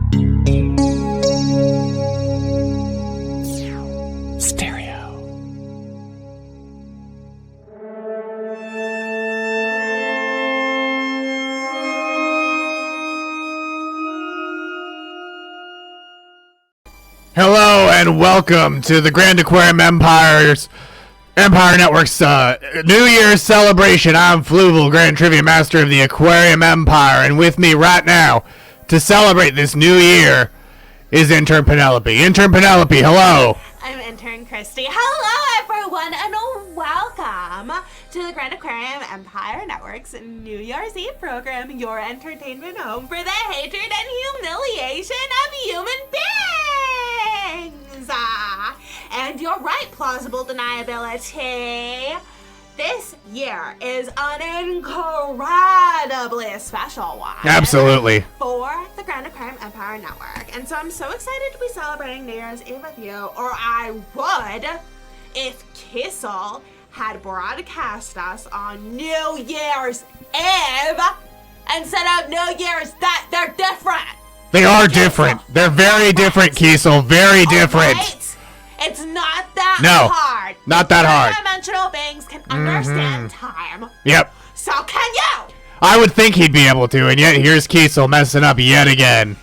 Stereo. Hello and welcome to the Grand Aquarium Empire Network's New Year's celebration. I'm Fluval, Grand Trivia Master of the Aquarium Empire, and with me right now to celebrate this new year is Intern Penelope. Intern Penelope, hello. I'm Intern Christy. Hello, everyone, and welcome to the Grand Aquarium Empire Network's New Year's Eve program, your entertainment home for the hatred and humiliation of human beings. And you're right, plausible deniability. This year is an incredibly special one. Absolutely. For the Grand Aquarium Empire Network. And so I'm so excited to be celebrating New Year's Eve with you, or I would if Kissel had broadcast us on New Year's Eve instead of New Year's that they're different. They are different. They're very different, Kiesel. Very different. Right? It's not that hard. Not that hard. Dimensional beings can understand time. Yep. So can you? I would think he'd be able to, and yet here's Kiesel messing up yet again.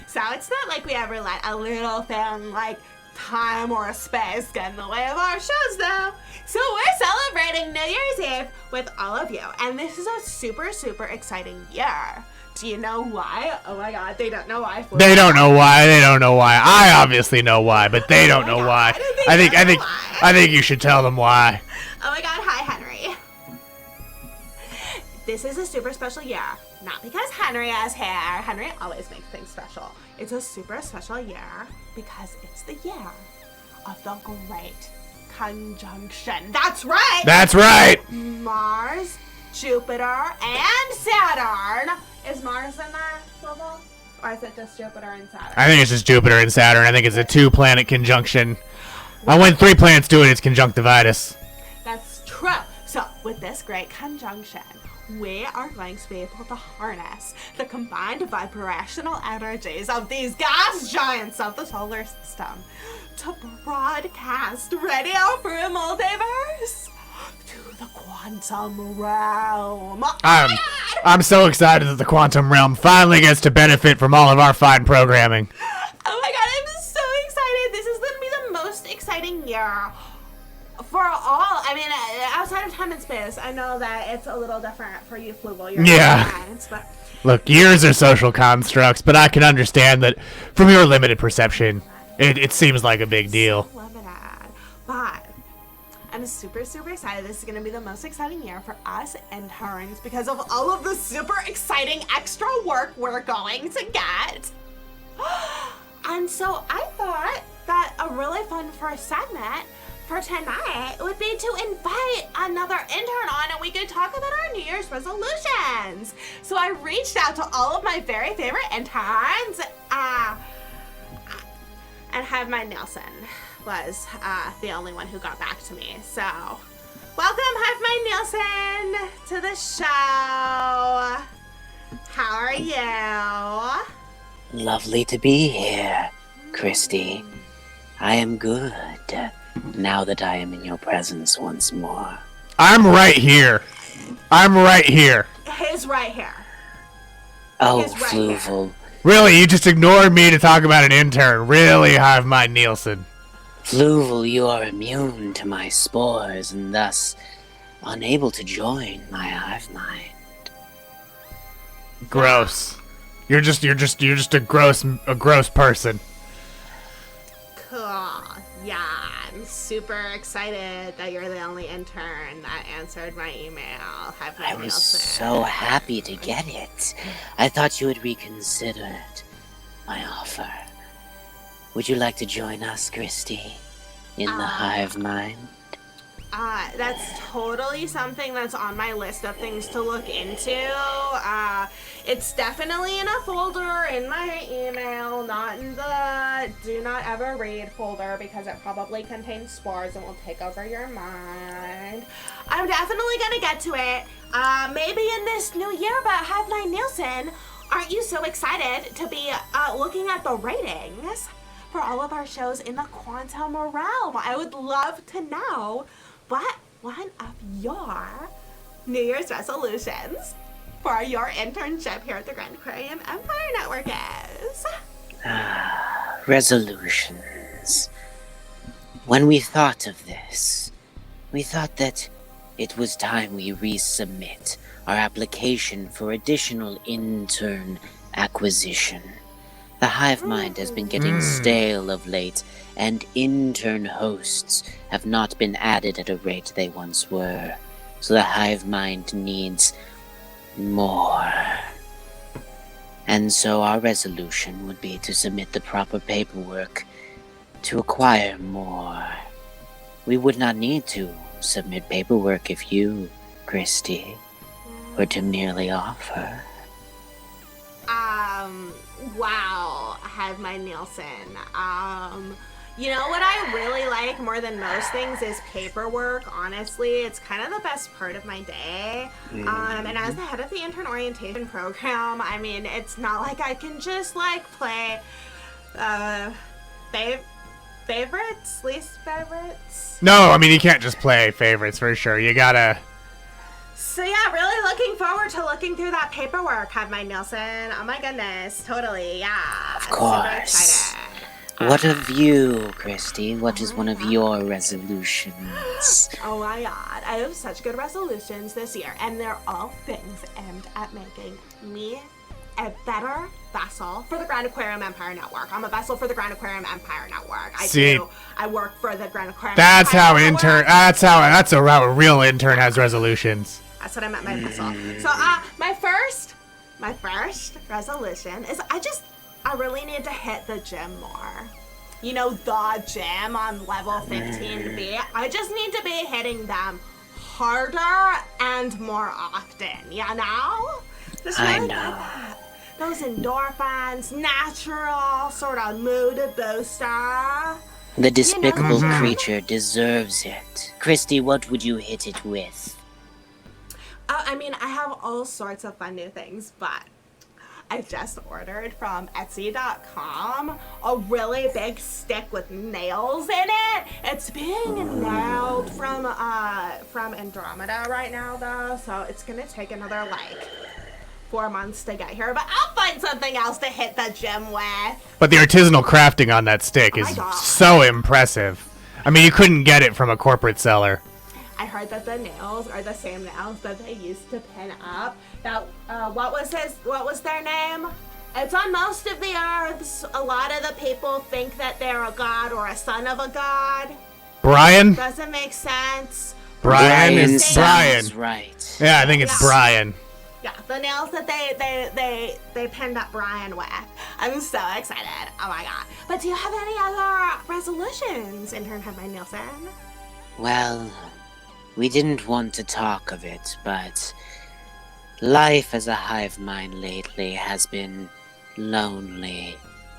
So it's not like we ever let a little thing like time or space get in the way of our shows, though. So we're celebrating New Year's Eve with all of you, and this is a super, super exciting year. Do you know why? Oh my god, they don't know why. They don't know why. They don't know why. I obviously know why, but they don't know why. I think you should tell them why. Oh my god, hi Henry. This is a super special year. Not because Henry has hair. Henry always makes things special. It's a super special year because it's the year of the Great Conjunction. That's right! That's right! Mars, Jupiter, and Saturn. Is Mars in there, Snowball? Or is it just Jupiter and Saturn? I think it's just Jupiter and Saturn. I think it's a 2-planet conjunction. When 3 planets do it, it's conjunctivitis. That's true. So, with this great conjunction, we are going to be able to harness the combined vibrational energies of these gas giants of the solar system to broadcast radio for a multiverse to the quantum realm. I'm so excited that the quantum realm finally gets to benefit from all of our fine programming. Oh my god, I'm so excited. This is going to be the most exciting year for all. I mean, outside of time and space. I know that it's a little different for you, Fluval. But look, years are social constructs, but I can understand that from your limited perception, it seems like a big deal. So limited. But I'm super, super excited. This is going to be the most exciting year for us interns because of all of the super exciting extra work we're going to get. And so I thought that a really fun first segment for tonight would be to invite another intern on and we could talk about our New Year's resolutions. So I reached out to all of my very favorite interns and Have Nielsen was the only one who got back to me. So, welcome Have Nielsen to the show. How are you? Lovely to be here, Christy. I am good, now that I am in your presence once more. I'm right here. He's right here. Oh, He's right Fluval. here. Really, you just ignored me to talk about an intern. Really, Hive Mind Nielsen. Fluval, you are immune to my spores and thus unable to join my hive mind. Gross. You're just a gross person. Cool. Yeah, I'm super excited that you're the only intern that answered my email. I was so happy to get it. I thought you would reconsider my offer. Would you like to join us, Christy, in the hive mind? That's totally something that's on my list of things to look into. It's definitely in a folder in my email, not in the do not ever read folder because it probably contains spores and will take over your mind. I'm definitely gonna get to it, maybe in this new year, but Have My Nielsen, aren't you so excited to be looking at the ratings for all of our shows in the quantum realm? I would love to know what one of your New Year's resolutions for your internship here at the Grand Aquarium Empire Network is. Resolutions. When we thought of this, we thought that it was time we resubmit our application for additional intern acquisition. The hive mind has been getting stale of late, and intern hosts have not been added at a rate they once were. So the hive mind needs more. And so our resolution would be to submit the proper paperwork to acquire more. We would not need to submit paperwork if you, Christy, were to merely offer. Wow, Hive Mind Nielsen. You know what I really like more than most things is paperwork, honestly. It's kind of the best part of my day. And as the head of the intern orientation program, I mean, it's not like I can just, like, play, favorites? Least favorites? No, I mean, you can't just play favorites for sure. You gotta... So yeah, really looking forward to looking through that paperwork, Hive Mind Nielsen. Oh my goodness, totally, yeah. Of course. Super excited. What of you, Christy? What is one of your resolutions? Oh my god, I have such good resolutions this year, and they're all things aimed at making me a better vessel for the Grand Aquarium Empire Network. I'm a vessel for the Grand Aquarium Empire Network. I work for the Grand Aquarium That's Empire how Network. that's how a real intern has resolutions. That's what I meant by vessel. So, my first resolution is I really need to hit the gym more. You know, the gym on level 15B. I just need to be hitting them harder and more often, you know? Just I really know. like that. Those endorphins, natural sort of mood booster. The despicable creature deserves it. Christy, what would you hit it with? I mean, I have all sorts of fun new things, but I just ordered from Etsy.com a really big stick with nails in it. It's being nailed from Andromeda right now, though, so it's gonna take another, 4 months to get here, but I'll find something else to hit the gym with. But the artisanal crafting on that stick is so impressive. I mean, you couldn't get it from a corporate seller. I heard that the nails are the same nails that they used to pin up. That what was their name? It's on most of the earths. A lot of the people think that they're a god or a son of a god. Brian? Doesn't make sense. Brian. Sounds right. Yeah, I think it's Brian. Yeah, the nails that they pinned up Brian with. I'm so excited. Oh my god. But do you have any other resolutions, intern Hive Mind Nielsen? Well, we didn't want to talk of it, but life as a hive mind lately has been lonely.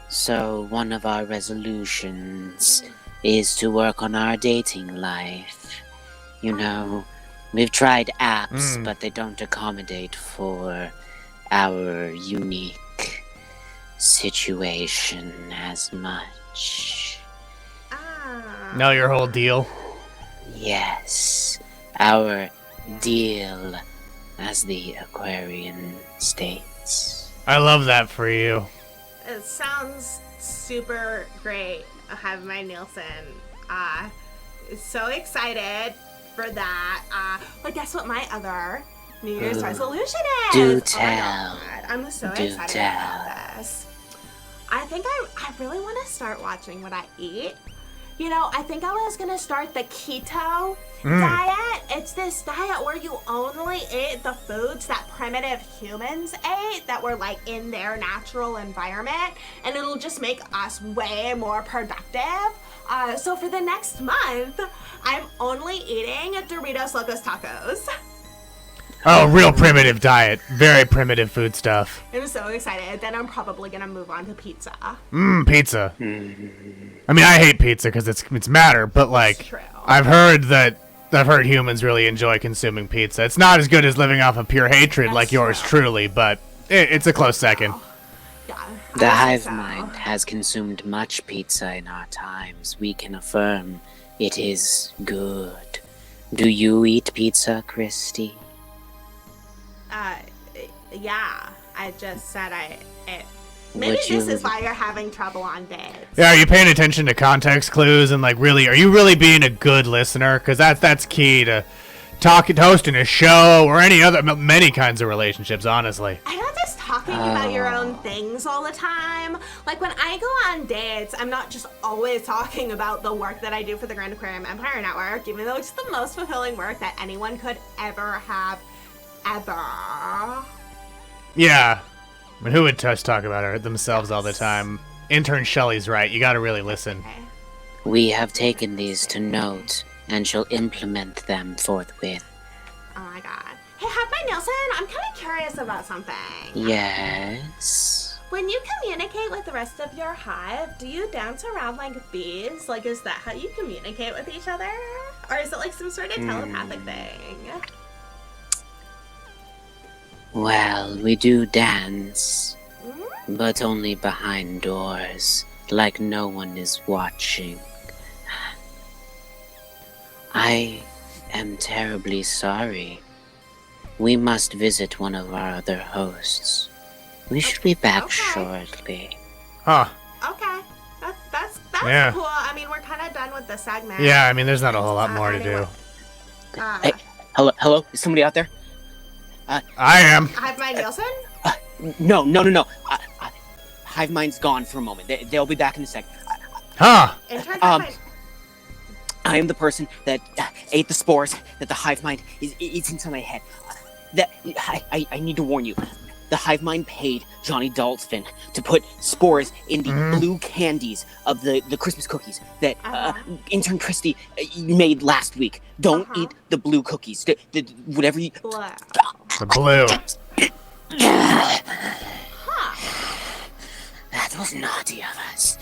So one of our resolutions is to work on our dating life. You know, we've tried apps, but they don't accommodate for our unique situation as much. Know your whole deal? Yes, our deal, as the Aquarian states. I love that for you. It sounds super great, Hive Mind Nielsen. So excited for that. But guess what my other New Year's resolution is? Do tell. Oh my god, I'm so Do excited tell. about this. I think I really want to start watching what I eat. You know, I think I was gonna start the keto diet. It's this diet where you only eat the foods that primitive humans ate that were in their natural environment, and it'll just make us way more productive. So for the next month, I'm only eating Doritos Locos Tacos. Oh, real primitive diet. Very primitive food stuff. I'm so excited. Then I'm probably gonna move on to pizza. Pizza. I mean, I hate pizza because it's matter, but True. I've heard humans really enjoy consuming pizza. It's not as good as living off of pure hatred That's like yours true. truly, but It's a close second. Yeah. The I hive think so. mind has consumed much pizza in our times. We can affirm it is good. Do you eat pizza, Christy? Yeah. I just said maybe Would this you- is why you're having trouble on dates. Yeah, are you paying attention to context clues and like really? Are you really being a good listener? Because that's key to hosting a show or many kinds of relationships. Honestly. I'm not just talking about your own things all the time. Like when I go on dates, I'm not just always talking about the work that I do for the Grand Aquarium Empire Network, even though it's the most fulfilling work that anyone could ever have, ever. Yeah. I mean, who would just talk about themselves all the time? Intern Shelley's right. You got to really listen. Okay. We have taken these to note and shall implement them forthwith. Oh my god. Hey, Half-My Nielsen, I'm kind of curious about something. Yes. When you communicate with the rest of your hive, do you dance around like bees? Like, is that how you communicate with each other? Or is it like some sort of telepathic thing? Well, we do dance, but only behind doors, like no one is watching. I am terribly sorry. We must visit one of our other hosts. We should be back Okay. shortly. Huh. Okay. That's Yeah. cool. I mean, we're kind of done with the segment. Yeah, I mean, there's not a whole lot more to do. Anyway. Hey, hello? Is somebody out there? I am. Half-My Nielsen? No. Hive Mind's gone for a moment. They'll be back in a sec. Huh. Intern Um, Half-My... I am the person that ate the spores that the hive mind is inside my head. I need to warn you. The hive mind paid Johnny Dolphin to put spores in the blue candies of the Christmas cookies that intern Christy made last week. Don't eat the blue cookies. The whatever you. Blue. The blue. That was naughty of us.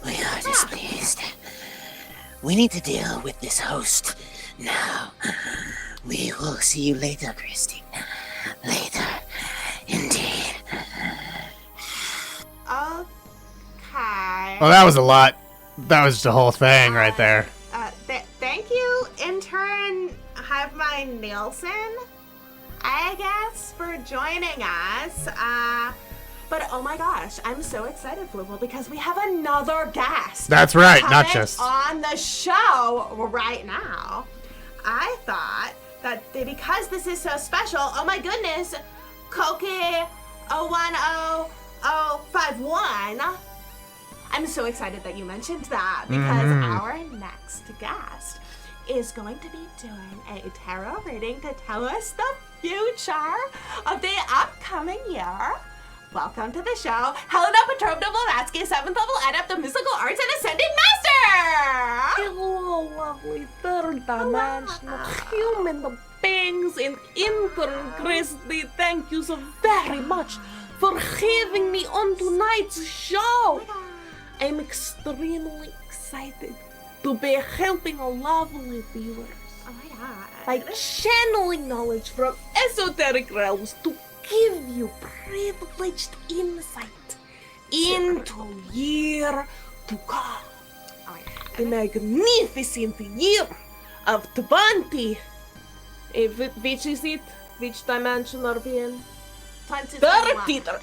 We are displeased. We need to deal with this host now. We will see you later, Christy. Later, indeed. Okay. Well, that was a lot. That was the whole thing right there. Thank you, intern Half-My Nielsen, I guess, for joining us. But oh my gosh, I'm so excited, Fluval, because we have another guest. That's right, not coming just. on the show right now. I thought that because this is so special, oh my goodness, Koki 010051. I'm so excited that you mentioned that because our next guest is going to be doing a tarot reading to tell us the future of the upcoming year. Welcome to the show, Helena Petrovna-Blavatsky, 7th level adept of mystical arts and ascended master! Hello, lovely third dimensional human beings in intern Christy. Thank you so very much for having me on tonight's show. I'm extremely excited to be helping a lovely viewers Oh my god. by channeling knowledge from esoteric realms to give you privileged insight into year to come. Oh my god. The magnificent year of 20. Which is it? Which dimension are we in? 2021.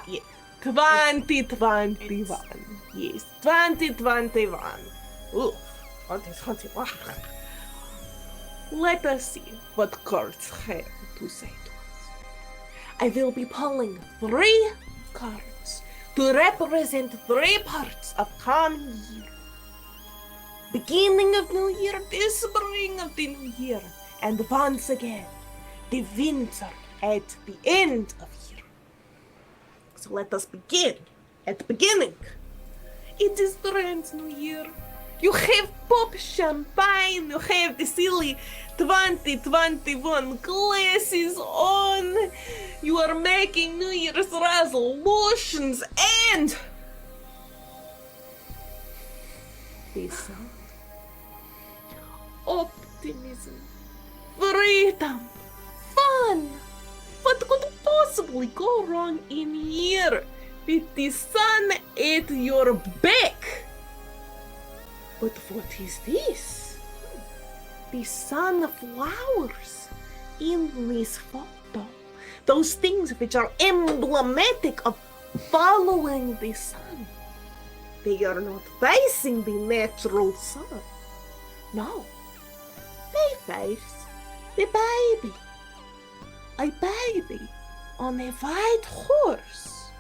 Yeah. 2021. Yes, 2021. Ooh, 2021. Let us see what cards have to say to us. I will be pulling 3 cards to represent 3 parts of coming year. Beginning of new year, the spring of the new year, and once again, the winter at the end of year. So let us begin at the beginning. It is brand new year. You have pop champagne, you have the silly 2021 glasses on, you are making New Year's resolutions, and this optimism, freedom, fun. What could possibly go wrong in here with the sun at your back? But what is this? The sunflowers in this photo. Those things which are emblematic of following the sun. They are not facing the natural sun. No. They face the baby. A baby on a white horse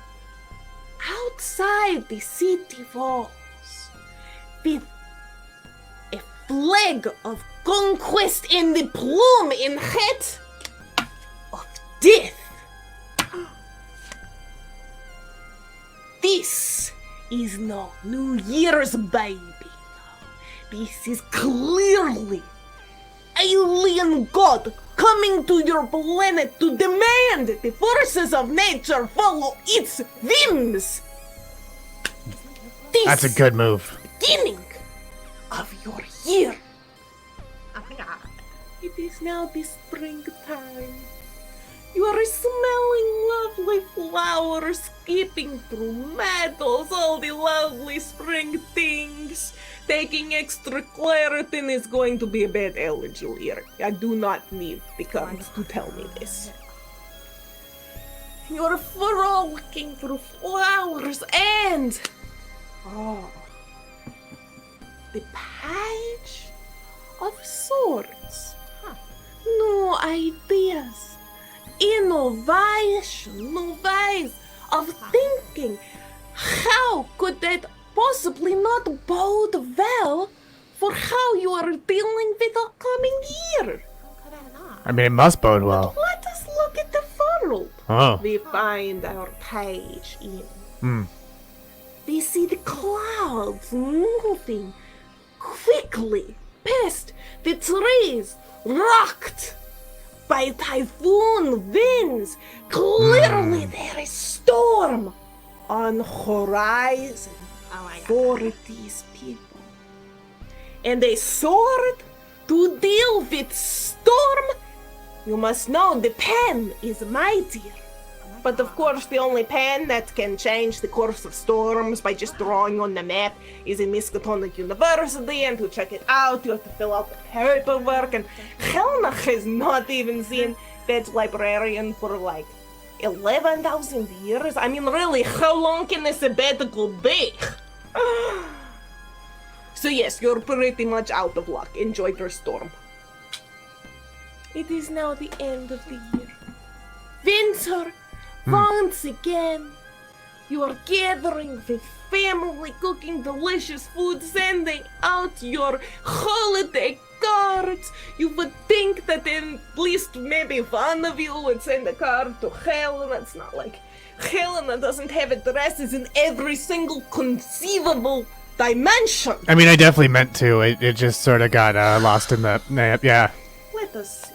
outside the city walls with a flag of conquest and the plume in hat of death. This is no New Year's baby. This is clearly alien god coming to your planet to demand the forces of nature follow its whims. This That's a good move. beginning of your year. Oh my god. It is now the springtime. You are smelling lovely flowers, skipping through meadows, all the lovely spring things. Taking extra Claritin is going to be a bad allergy year. I do not need the cards to tell me this. You're frolicking through flowers and... Oh. The Page of Swords. New ideas. Innovation. New ways of thinking. How could that possibly not bode well for how you are dealing with the coming year? How could I not? I mean, it must bode well. Let us look at the world. Oh. We find our page in. We see the clouds moving quickly past the trees, rocked by typhoon winds. Clearly there is storm on horizon Oh my god. for these people. And a sword to deal with storm? You must know the pen is mightier. But of course, the only pen that can change the course of storms by just drawing on the map is in Miskatonic University, and to check it out, you have to fill out the paperwork, and Helena has not even seen that librarian for like 11,000 years. I mean, really, how long can a sabbatical be? So yes, you're pretty much out of luck. Enjoy your storm. It is now the end of the year. Winter, once again, you are gathering with family, cooking delicious food, sending out your holiday cards. You would think that at least maybe one of you would send a card to Helena. It's not like Helena doesn't have addresses in every single conceivable dimension. I mean, I definitely meant to. It just sort of got lost in the map. Yeah. Let us see.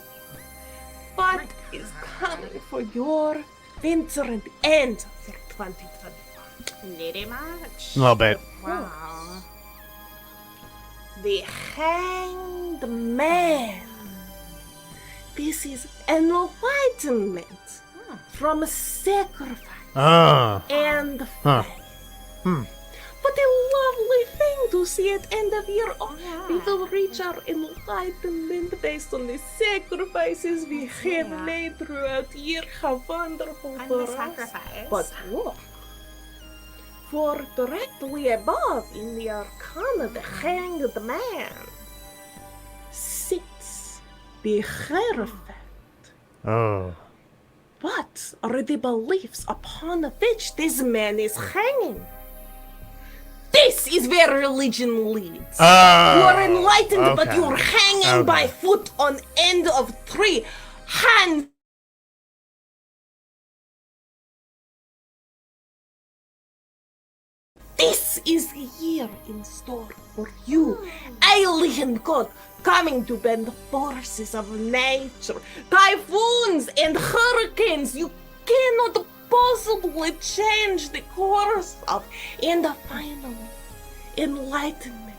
What is coming for your winter and end for 2021? Pretty much. A little bit. Wow. The Hanged Man. This is enlightenment from sacrifice Oh. and Huh. faith. What a lovely thing to see at end of year. Oh, we will reach our enlightenment based on the sacrifices we have made throughout the year. How wonderful And for the us. sacrifice. But look, for directly above in the Arcana, the Hanged Man sits the Hierophant. Oh. What are the beliefs upon which this man is hanging? This is where religion leads. Oh. You are enlightened, but okay. you are hanging Okay. by foot on end of tree. Hands. This is a year in store for you. Alien god coming to bend the forces of nature. Typhoons and hurricanes you cannot possibly change the course of. And finally, enlightenment.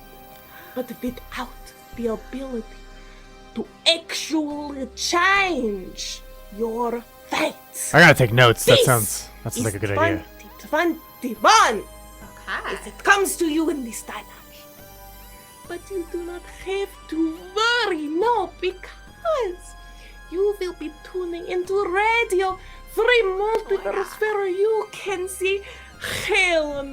But without the ability to actually change your fates. I gotta take notes. That This sounds like a good idea. 2021. Okay. As it comes to you in this dimension. But you do not have to worry, no, because you will be tuning into Radio Free Multiverse where you can see hell,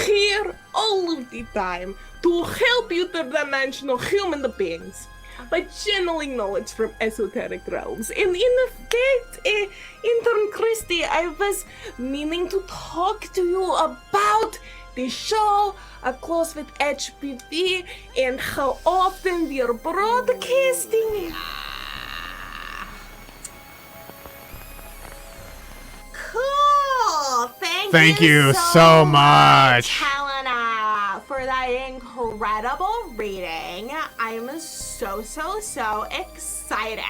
here all of the time to help you interdimensional human beings by channeling knowledge from esoteric realms. And in effect, intern Christy, I was meaning to talk to you about the show, close with HPV, and how often we are broadcasting. Cool. Thank you so much, Helena, for that incredible reading. I'm so excited,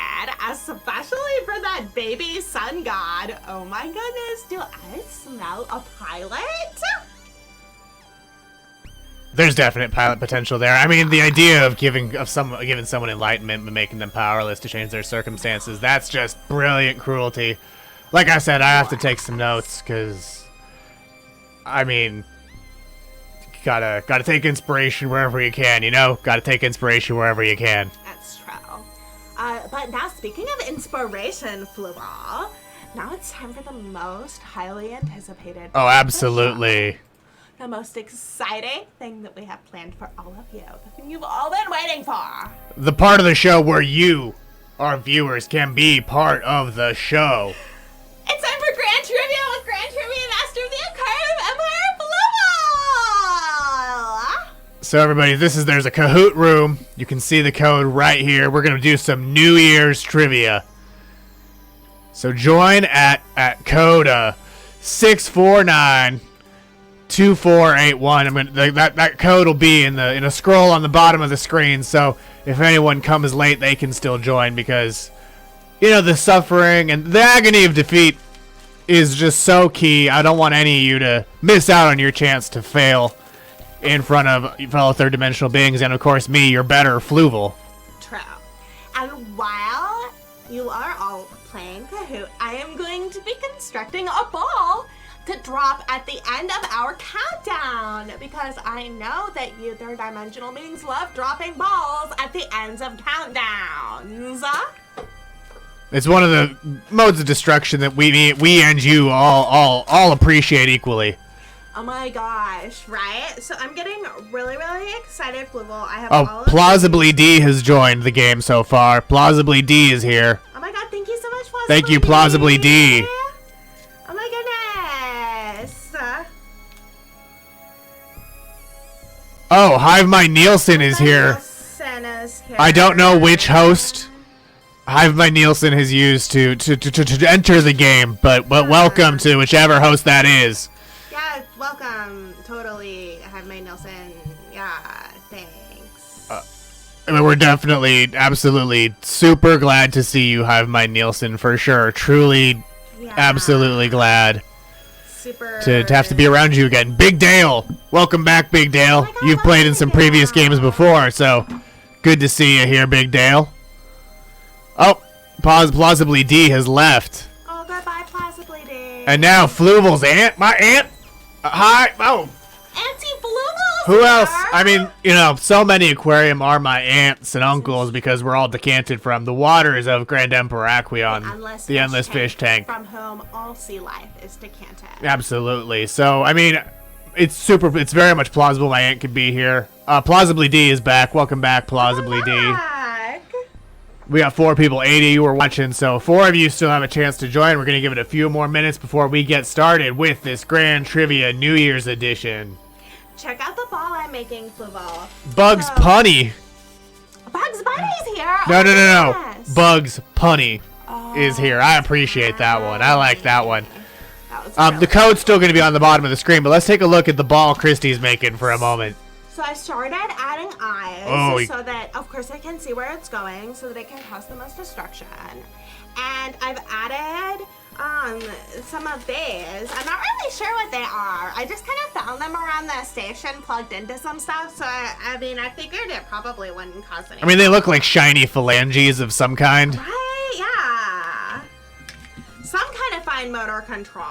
especially for that baby sun god. Oh my goodness, do I smell a pilot? There's definite pilot potential there. I mean, the idea of giving someone enlightenment and making them powerless to change their circumstances, that's just brilliant cruelty. Like I said, I have to take some notes, because, I mean, gotta take inspiration wherever you can, you know? Gotta take inspiration wherever you can. That's true. But now, speaking of inspiration, Fluval, now it's time for the most highly anticipated. Oh, absolutely. The most exciting thing that we have planned for all of you. The thing you've all been waiting for. The part of the show where you, our viewers, can be part of the show. It's time for Grand Trivia with Grand Trivia Master of the Aquarium Empire, Fluval! So everybody, there's a Kahoot room. You can see the code right here. We're gonna do some New Year's trivia. So join at code 6492481. That code will be in a scroll on the bottom of the screen. So if anyone comes late, they can still join, because you know the suffering and the agony of defeat is just so key. I don't want any of you to miss out on your chance to fail in front of fellow third-dimensional beings, and of course me, your better Fluval. True. And while you are all playing Kahoot, I am going to be constructing a ball to drop at the end of our countdown, because I know that you third-dimensional beings love dropping balls at the ends of countdowns. It's one of the modes of destruction that we and you all appreciate equally. Oh my gosh, right? So I'm getting really excited, Fluval. I have all of Plausibly D has joined the game so far. Plausibly D is here. Oh my god, thank you so much, Plausibly Thank you, Plausibly D. Oh my goodness. Oh, Hive My Nielsen is here. Nielsen is here. I don't know which host Hive My Nielsen has used to enter the game, but welcome to whichever host that is. Yeah, welcome. Totally. Have my Nielsen. Yeah, thanks. I mean, we're definitely, absolutely, super glad to see you, Hive My Nielsen, for sure. Truly, Yeah. absolutely glad Super. to have to be around you again. Big Dale, welcome back, Big Dale. Oh my God, You've played in some welcome, previous Dale. games before, so good to see you here, Big Dale. Oh, Plausibly D has left. Oh, goodbye, Plausibly D. And now Fluval's aunt, my aunt. Hi. Oh, Auntie Fluval's who else? here. I mean, you know, so many aquarium are my aunts and uncles because we're all decanted from the waters of Grand Aquarium Empire, the endless fish tank. From whom all sea life is decanted. Absolutely. So, I mean, it's very much plausible my aunt could be here. Plausibly D is back. Welcome back, Plausibly D. Back. We got 4 people, 8 of you are watching, so 4 of you still have a chance to join. We're going to give it a few more minutes before we get started with this Grand Trivia New Year's edition. Check out the ball I'm making, Fluval. Bugs Punny. Bugs Bunny's here. No. Oh, yes. Bugs Punny is here. I appreciate that one. I like that one. That was The really code's still going to be on the bottom of the screen, but let's take a look at the ball Christy's making for a moment. So I started adding eyes Oh, so that, of course, I can see where it's going so that it can cause the most destruction. And I've added some of these. I'm not really sure what they are. I just kind of found them around the station plugged into some stuff. So, I mean, I figured it probably wouldn't cause any. I mean, they look like shiny phalanges of some kind. Right? Yeah. fine motor control.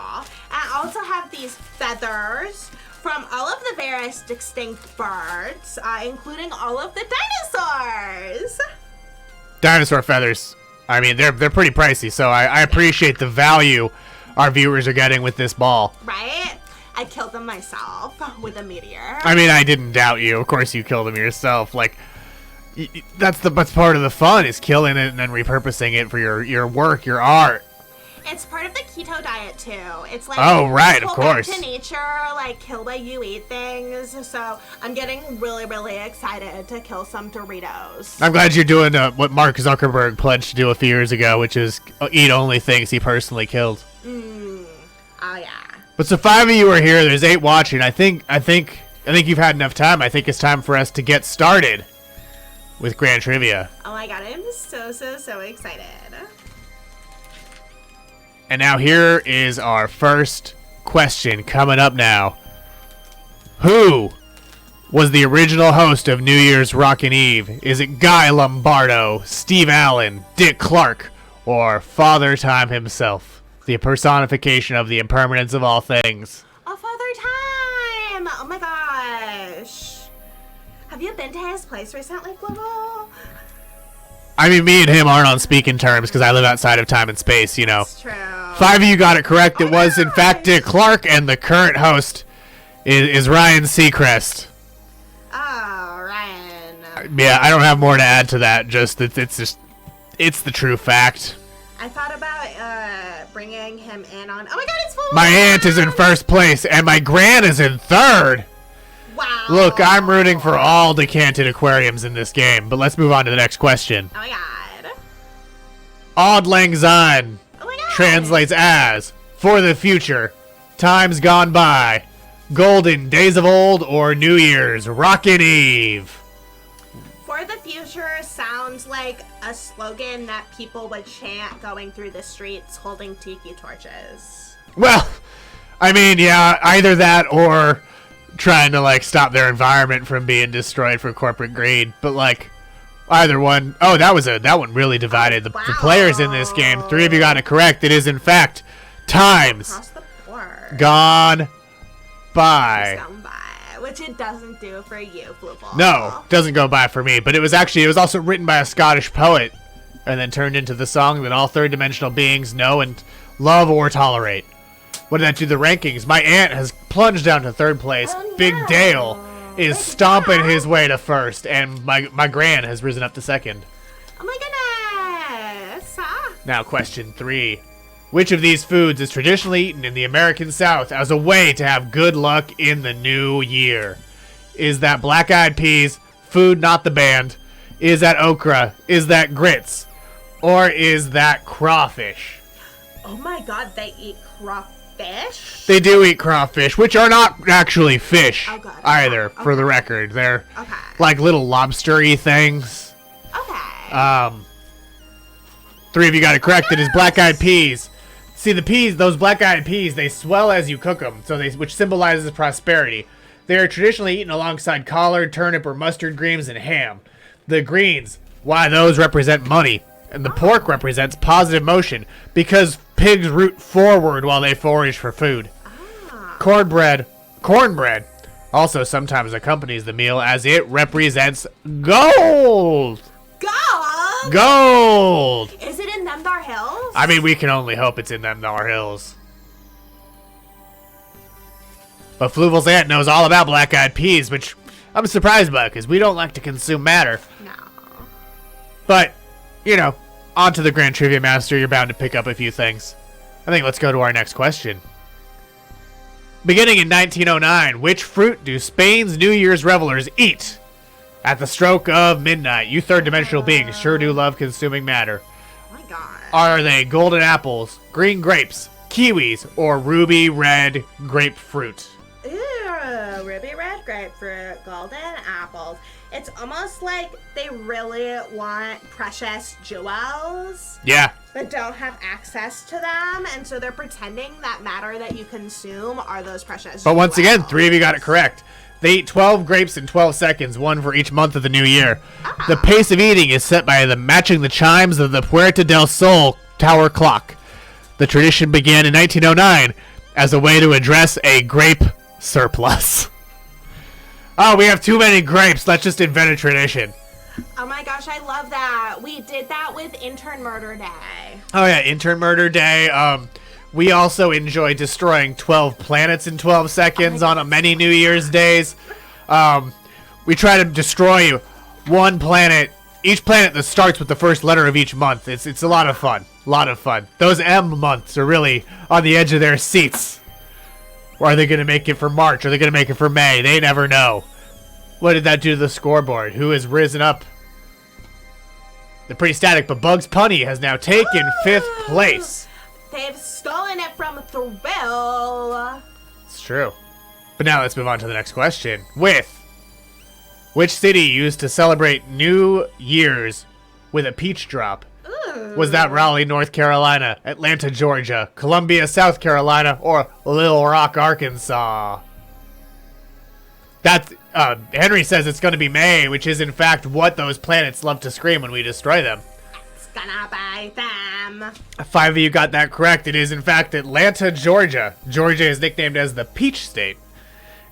I also have these feathers from all of the various extinct birds, including all of the dinosaurs. Dinosaur feathers. I mean, they're pretty pricey, so I appreciate the value our viewers are getting with this ball. Right? I killed them myself with a meteor. I mean, I didn't doubt you. Of course you killed them yourself. Like, that's part of the fun, is killing it and then repurposing it for your work, your art. It's part of the keto diet too. It's like, oh right, of go course. back to nature, like kill what you eat things. So I'm getting really, really excited to kill some Doritos. I'm glad you're doing what Mark Zuckerberg pledged to do a few years ago, which is eat only things he personally killed. Oh yeah. But so 5 of you are here. There's 8 watching. I think you've had enough time. I think it's time for us to get started with Grand Trivia. Oh my god, I'm so excited. And now here is our first question coming up now. Who was the original host of New Year's Rockin' Eve? Is it Guy Lombardo, Steve Allen, Dick Clark, or Father Time himself? The personification of the impermanence of all things. Oh, Father Time! Oh my gosh. Have you been to his place recently, Global? I mean, me and him aren't on speaking terms because I live outside of time and space, you know. That's true. 5 of you got it correct. It was, in fact, Dick Clark, and the current host is Ryan Seacrest. Oh, Ryan. Yeah, I don't have more to add to that. Just it's the true fact. I thought about bringing him in on. Oh my god, it's full. My aunt is in first place, and my gran is in third. Wow. Look, I'm rooting for all decanted aquariums in this game, but let's move on to the next question. Oh my god. Auld Lang Syne Oh my god. translates as for the future, times gone by, golden days of old, or New Year's Rockin' Eve. For the future sounds like a slogan that people would chant going through the streets holding tiki torches. Well, I mean, yeah, either that or trying to, like, stop their environment from being destroyed for corporate greed. But, like, either one. Oh, that one really divided the players in this game. 3 of you got it correct. It is, in fact, times Across the board. gone by. Gone by, which it doesn't do for you, Floople. No, doesn't go by for me. But it was also written by a Scottish poet and then turned into the song that all third-dimensional beings know and love or tolerate. What did that do to the rankings? My aunt has plunged down to 3rd place. Oh, no. Big Dale is stomping his way to 1st, and my gran has risen up to 2nd. Oh my goodness. Now, question 3. Which of these foods is traditionally eaten in the American South as a way to have good luck in the new year? Is that black-eyed peas, food not the band? Is that okra? Is that grits? Or is that crawfish? Oh my god, they eat crawfish? They do eat crawfish, which are not actually fish Oh, good. either, Okay. for the record. They're Okay. like little lobster-y things. Okay. 3 of you got it correct. It is black-eyed peas. See, the peas, those black-eyed peas, they swell as you cook them, which symbolizes prosperity. They are traditionally eaten alongside collard, turnip, or mustard greens and ham. The greens, why, those represent money. And the pork represents positive motion, because pigs root forward while they forage for food. Cornbread also sometimes accompanies the meal, as it represents gold. Gold? Gold! Is it in them thar hills? I mean, we can only hope it's in them thar hills. But Fluvel's aunt knows all about black-eyed peas, which I'm surprised by, because we don't like to consume matter. No. But, you know, on to the Grand Trivia Master, you're bound to pick up a few things. I think let's go to our next question. Beginning in 1909, which fruit do Spain's New Year's revelers eat at the stroke of midnight? You third-dimensional beings sure do love consuming matter. Oh my god. Are they golden apples, green grapes, kiwis, or ruby red grapefruit? Ooh, ruby red grapefruit, golden apples. It's almost like they really want precious jewels, Yeah. but don't have access to them, and so they're pretending that matter that you consume are those precious But once again, jewels. 3 of you got it correct. They eat 12 grapes in 12 seconds, one for each month of the new year. The pace of eating is set by matching the chimes of the Puerta del Sol tower clock. The tradition began in 1909 as a way to address a grape surplus. Oh, we have too many grapes. Let's just invent a tradition. Oh my gosh, I love that. We did that with Intern Murder Day. Oh yeah, Intern Murder Day. We also enjoy destroying 12 planets in 12 seconds on many New Year's days. We try to destroy one planet, each planet that starts with the first letter of each month. It's a lot of fun. A lot of fun. Those M months are really on the edge of their seats. Or are they going to make it for March? Are they going to make it for May? They never know. What did that do to the scoreboard? Who has risen up? They're pretty static, but Bugs Bunny has now taken 5th place. They've stolen it from Thrill. It's true. But now let's move on to the next question. Which city used to celebrate New Year's with a peach drop? Was that Raleigh, North Carolina, Atlanta, Georgia, Columbia, South Carolina, or Little Rock, Arkansas? That's Henry says it's going to be May, which is in fact what those planets love to scream when we destroy them. It's gonna be them. 5 of you got that correct. It is in fact Atlanta, Georgia. Georgia is nicknamed as the Peach State.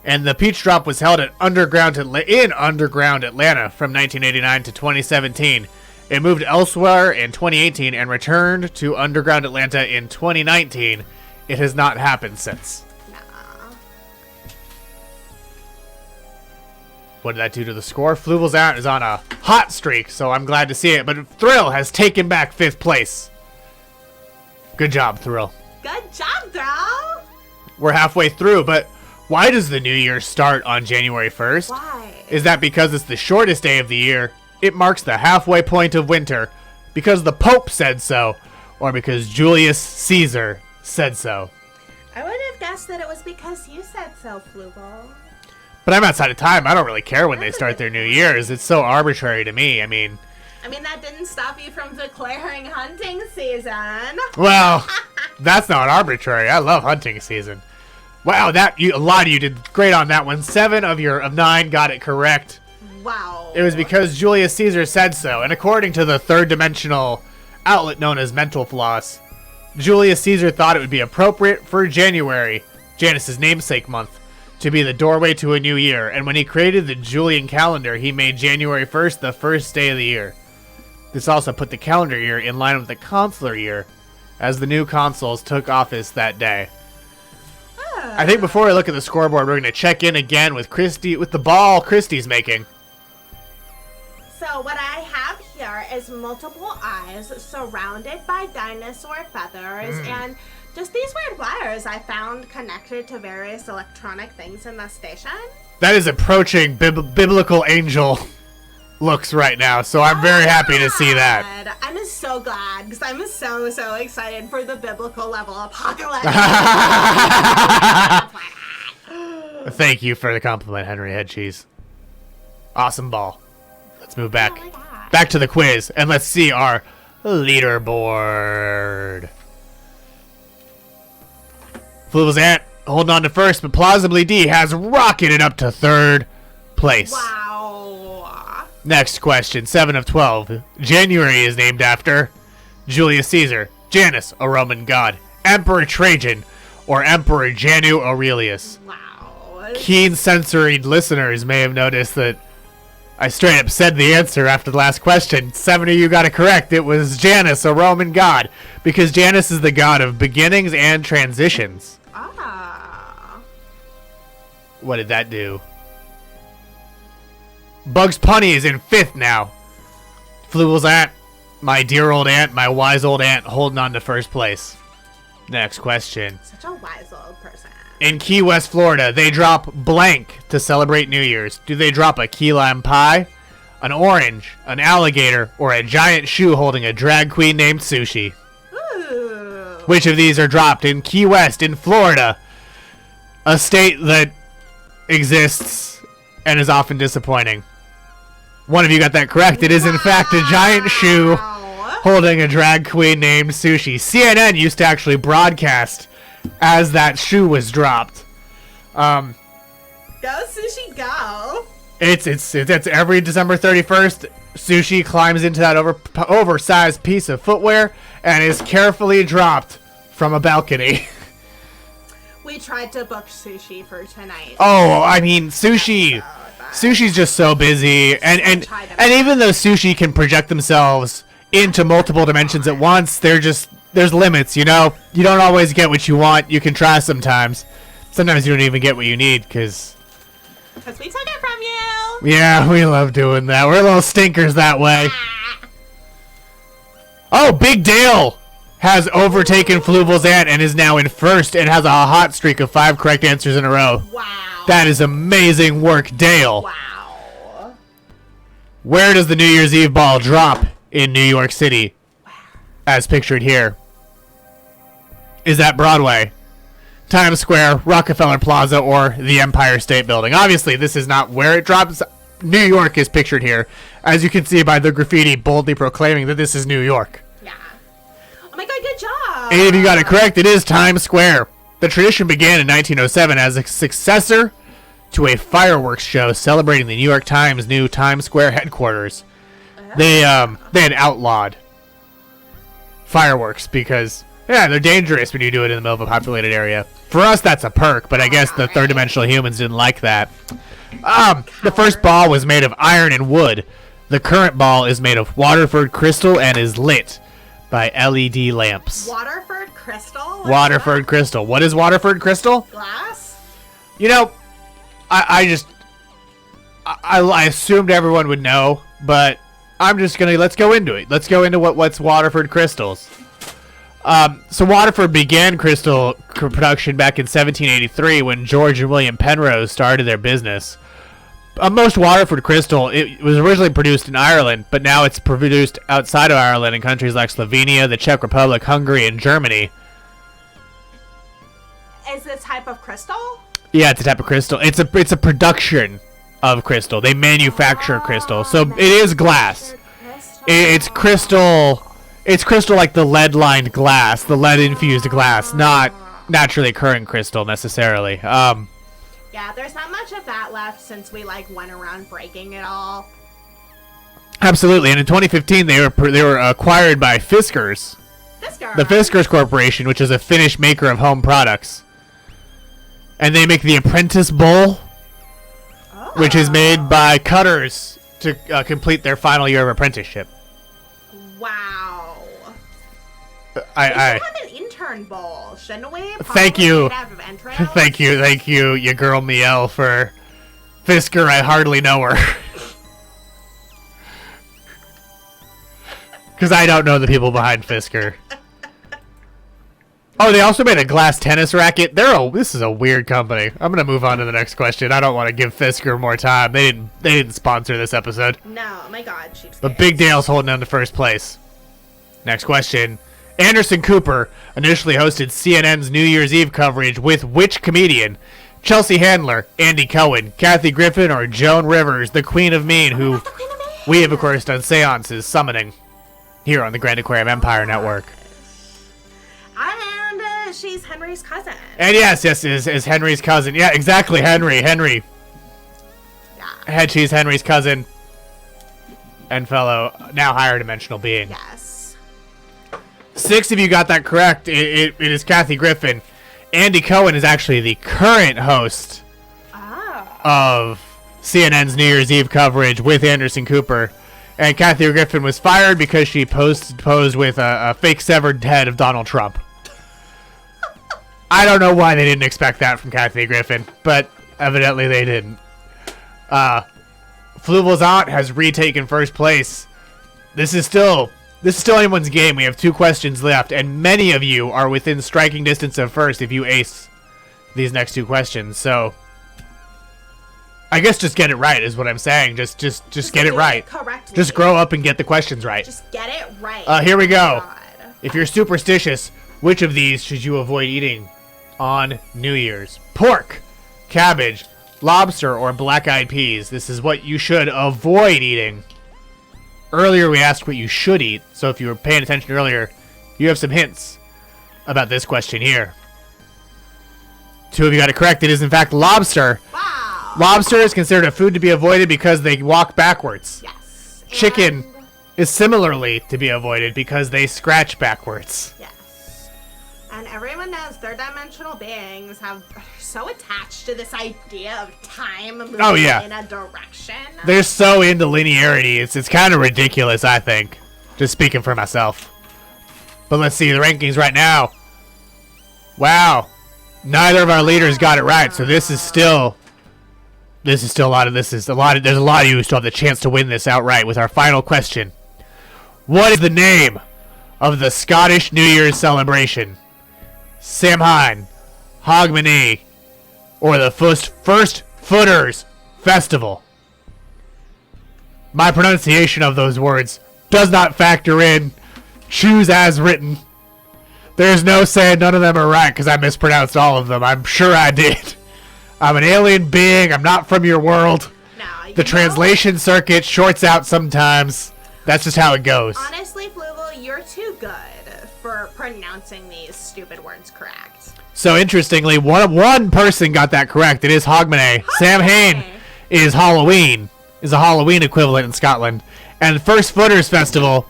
And the peach drop was held at underground Atlanta from 1989 to 2017. It moved elsewhere in 2018 and returned to underground Atlanta in 2019. It has not happened since. Nah. What did that do to the score? Fluvel's Aunt is on a hot streak, so I'm glad to see it. But Thrill has taken back 5th place. Good job, Thrill. Good job, Thrill. We're halfway through, but why does the new year start on January 1st? Why? Is that because it's the shortest day of the year? It marks the halfway point of winter. Because the Pope said so? Or because Julius Caesar said so? I would have guessed that it was because you said so, Fluval. But I'm outside of time. I don't really care when they start their New Year's. It's so arbitrary to me. I mean, that didn't stop you from declaring hunting season. well, that's not arbitrary. I love hunting season. Wow, a lot of you did great on that one. 7 of 9 got it correct. Wow. It was because Julius Caesar said so, and according to the third-dimensional outlet known as Mental Floss, Julius Caesar thought it would be appropriate for January, Janus's namesake month, to be the doorway to a new year, and when he created the Julian calendar, he made January 1st the first day of the year. This also put the calendar year in line with the consular year, as the new consuls took office that day. I think before we look at the scoreboard, we're going to check in again with the ball Christy's making. So what I have here is multiple eyes surrounded by dinosaur feathers and just these weird wires I found connected to various electronic things in the station. That is approaching biblical angel looks right now, so I'm very happy to see that. I'm so glad because I'm so excited for the biblical level apocalypse. Thank you for the compliment, Henry Headcheese. Awesome ball. Let's move back. Oh my God. Back to the quiz, and let's see our leaderboard. Fluvel's Aunt holding on to first, but plausibly D has rocketed up to 3rd place. Wow. Next question, 7 of 12. January is named after Julius Caesar, Janus, a Roman god, Emperor Trajan, or Emperor Janu Aurelius. Wow. Keen sensoried listeners may have noticed that I straight up said the answer after the last question. 7 of you got it correct. It was Janus, a Roman god, because Janus is the god of beginnings and transitions. Ah. What did that do? Bugs Bunny is in 5th now. Fluvel's Aunt, my dear old aunt, my wise old aunt, holding on to 1st place. Next question. Such a wise old person. In Key West, Florida, they drop blank to celebrate New Year's. Do they drop a key lime pie, an orange, an alligator, or a giant shoe holding a drag queen named Sushi? Ooh. Which of these are dropped in Key West in Florida? A state that exists and is often disappointing. One of you got that correct. It is in fact a giant shoe holding a drag queen named Sushi. CNN used to actually broadcast as that shoe was dropped. Go Sushi, go. It's every December 31st. Sushi climbs into that oversized piece of footwear and is carefully dropped from a balcony. We tried to book sushi for tonight. Oh, I mean, sushi's just so busy, and even though sushi can project themselves into multiple dimensions at once, there's limits, you know? You don't always get what you want. You can try sometimes. Sometimes you don't even get what you need, because we took it from you. Yeah, we love doing that. We're little stinkers that way. Oh, Big Dale has overtaken Fluval's aunt and is now in first and has a hot streak of 5 correct answers in a row. Wow. That is amazing work, Dale. Wow. Where does the New Year's Eve ball drop in New York City? As pictured here. Is that Broadway, Times Square, Rockefeller Plaza, or the Empire State Building? Obviously, this is not where it drops. New York is pictured here, as you can see by the graffiti boldly proclaiming that this is New York. Yeah. Oh my god, good job. And if you got it correct, it is Times Square. The tradition began in 1907 as a successor to a fireworks show celebrating the New York Times' new Times Square headquarters. They had outlawed fireworks because, yeah, they're dangerous when you do it in the middle of a populated area. For us, that's a perk, but I guess the third-dimensional humans didn't like that. The first ball was made of iron and wood. The current ball is made of Waterford crystal and is lit by LED lamps. Waterford crystal? Waterford crystal. What is Waterford crystal? Glass? You know, I assumed everyone would know, but I'm just gonna, let's go into it. Let's go into what's Waterford crystals. So Waterford began crystal production back in 1783 when George and William Penrose started their business. Most Waterford crystal, it was originally produced in Ireland, but now it's produced outside of Ireland in countries like Slovenia, the Czech Republic, Hungary, and Germany. Is it a type of crystal? Yeah, it's a type of crystal. It's a production of crystal. They manufacture crystal, so it is glass. It's crystal. It's crystal like the lead-lined glass, the lead-infused glass, not naturally occurring crystal necessarily. Yeah, there's not much of that left since we went around breaking it all. Absolutely, and in 2015 they were acquired by Fiskars, Fiskars. the Fiskars Corporation, which is a Finnish maker of home products, and they make the Apprentice Bowl, which is made by cutters to complete their final year of apprenticeship. Wow. We should I have an intern bowl, shouldn't we? Thank Probably you. made out of entrails. thank you, you girl Miel for Fisker. I hardly know her. Because I don't know the people behind Fisker. Oh, they also made a glass tennis racket. This is a weird company. I'm gonna move on to the next question. I don't want to give Fisker more time. They didn't sponsor this episode. No, oh my god, cheapskates. But Big Dale's holding on to first place. Next question. Anderson Cooper initially hosted CNN's New Year's Eve coverage with which comedian? Chelsea Handler, Andy Cohen, Kathy Griffin, or Joan Rivers, the Queen of Mean, who The Queen of Mean. we have, of course, done seances summoning here on the Grand Aquarium Empire Network. And she's Henry's cousin. And yes, is Henry's cousin. Yeah, exactly, Henry. Yeah. She's Henry's cousin and fellow, now higher dimensional being. Yes. 6 of you got that correct. It is Kathy Griffin. Andy Cohen is actually the current host of CNN's New Year's Eve coverage with Anderson Cooper. And Kathy Griffin was fired because she posed with a fake severed head of Donald Trump. I don't know why they didn't expect that from Kathy Griffin, but evidently they didn't. Fluval's aunt has retaken first place. This is still anyone's game. We have 2 questions left, and many of you are within striking distance of first if you ace these next 2 questions. So, I guess just get it right is what I'm saying. Just get it right. Correctly. Just grow up and get the questions right. Just get it right. Here we go. God. If you're superstitious, which of these should you avoid eating on New Year's? Pork, cabbage, lobster, or black-eyed peas? This is what you should avoid eating. Earlier we asked what you should eat, so if you were paying attention earlier, you have some hints about this question here. 2 of you got it correct. It is in fact lobster. Wow. Lobster is considered a food to be avoided because they walk backwards. Yes. Chicken And- is similarly to be avoided because they scratch backwards. Yes. And everyone knows third dimensional beings are so attached to this idea of time moving in a direction. They're so into linearity. It's kind of ridiculous, I think. Just speaking for myself. But let's see the rankings right now. Wow. Neither of our leaders got it right, so there's a lot of you who still have the chance to win this outright with our final question. What is the name of the Scottish New Year's celebration? Samhain, Hogmanay, or the First Footers Festival? My pronunciation of those words does not factor in. Choose as written. There's no saying none of them are right because I mispronounced all of them. I'm sure I did. I'm an alien being. I'm not from your world. No, the translation circuit shorts out sometimes. That's just how it goes. Honestly, Fluval, you're too good for pronouncing these stupid words correct. So interestingly, one person got that correct. It is Hogmanay. Samhain is Halloween. Is a Halloween equivalent in Scotland. And First Footers Festival,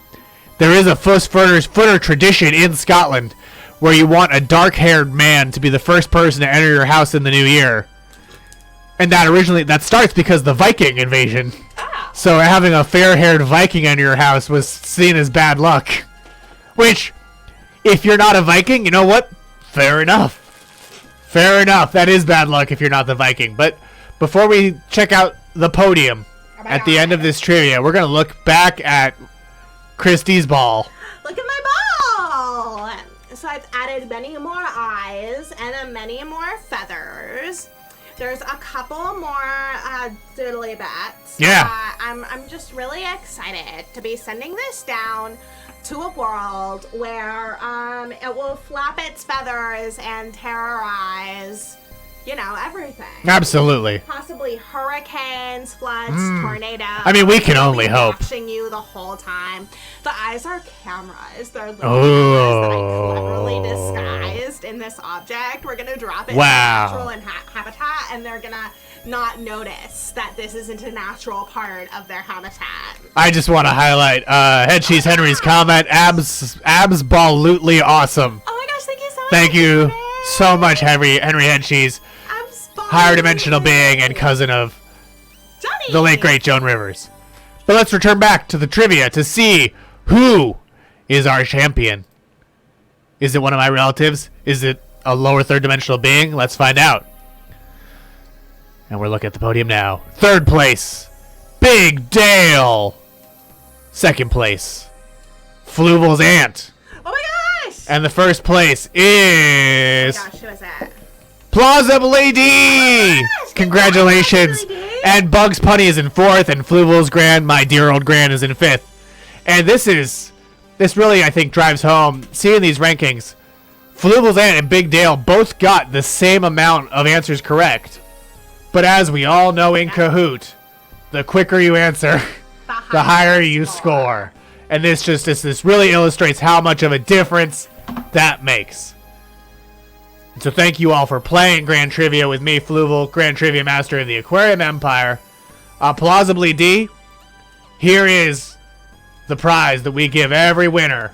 there is a First Footer tradition in Scotland where you want a dark-haired man to be the first person to enter your house in the new year. And that starts because of the Viking invasion. So having a fair-haired Viking enter your house was seen as bad luck. Which, if you're not a Viking, you know what? Fair enough. Fair enough. That is bad luck if you're not the Viking. But before we check out the podium at the end of this trivia, we're going to look back at Christy's ball. Look at my ball! So I've added many more eyes and many more feathers. There's a couple more doodly bats. Yeah. I'm just really excited to be sending this down to a world where it will flap its feathers and terrorize, everything. Absolutely. Possibly hurricanes, floods, tornadoes. I mean, we can only hope. Watching you the whole time. The eyes are cameras. They're little cameras that I cleverly disguised in this object. We're gonna drop it in natural habitat, and they're gonna not notice that this isn't a natural part of their habitat. I just want to highlight Head Cheese Henry's comment. Abs ball-lutely awesome. Oh my gosh, thank you so much. Thank you so much, Henry Head Cheese. Higher dimensional being and cousin of Johnny. The late great Joan Rivers. But let's return back to the trivia to see who is our champion. Is it one of my relatives? Is it a lower third dimensional being? Let's find out. And we're looking at the podium now. Third place, Big Dale. Second place, Fluval's aunt. Oh my gosh! And the first place is... Oh my gosh, who is that? Plausibly D! Congratulations! And Bugs Punny is in fourth, and Fluval's Grand, my dear old Grand, is in fifth. And this really, I think, drives home, seeing these rankings. Fluval's Aunt and Big Dale both got the same amount of answers correct. But as we all know in Kahoot, the quicker you answer, the higher you score. And this really illustrates how much of a difference that makes. So thank you all for playing Grand Trivia with me, Fluval, Grand Trivia Master of the Aquarium Empire. Plausibly D, here is the prize that we give every winner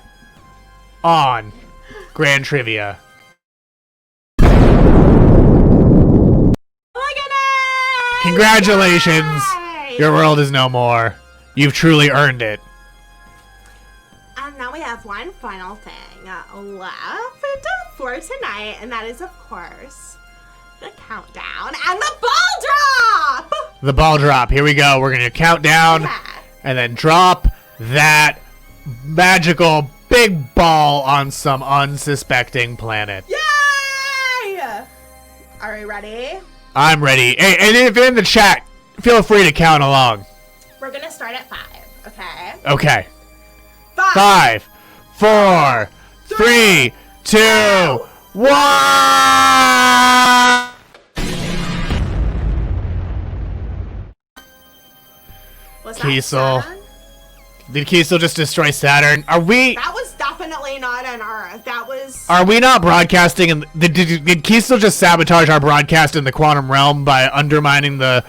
on Grand Trivia. Oh my goodness! Congratulations! Yay! Your world is no more. You've truly earned it. And now we have one final thing left for tonight, and that is, of course, the countdown and the ball drop! The ball drop. Here we go. We're going to count down and then drop that magical big ball on some unsuspecting planet. Yay! Are we ready? I'm ready. Hey, and if you're in the chat, feel free to count along. We're going to start at 5, okay? Okay. 5, 4, 3, 2, 1! Was that Kiesel. Saturn? Did Kiesel just destroy Saturn? Are we... That was definitely not an Earth. That was... Are we not broadcasting in... Did Kiesel just sabotage our broadcast in the quantum realm by undermining the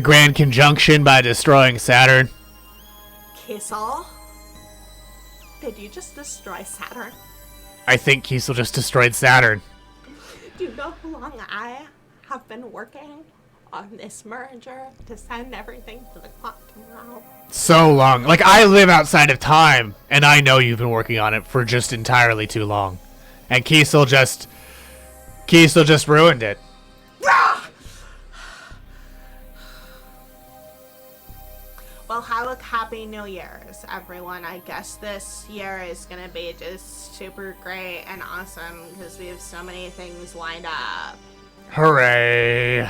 Grand Conjunction by destroying Saturn? Kiesel? Did you just destroy Saturn? I think Kiesel just destroyed Saturn. Do you know how long I have been working on this merger to send everything to the quantum realm? So long. Like, I live outside of time, and I know you've been working on it for just entirely too long. And Kiesel just ruined it. Well, have a happy New Year's, everyone. I guess this year is gonna be just super great and awesome because we have so many things lined up. Hooray.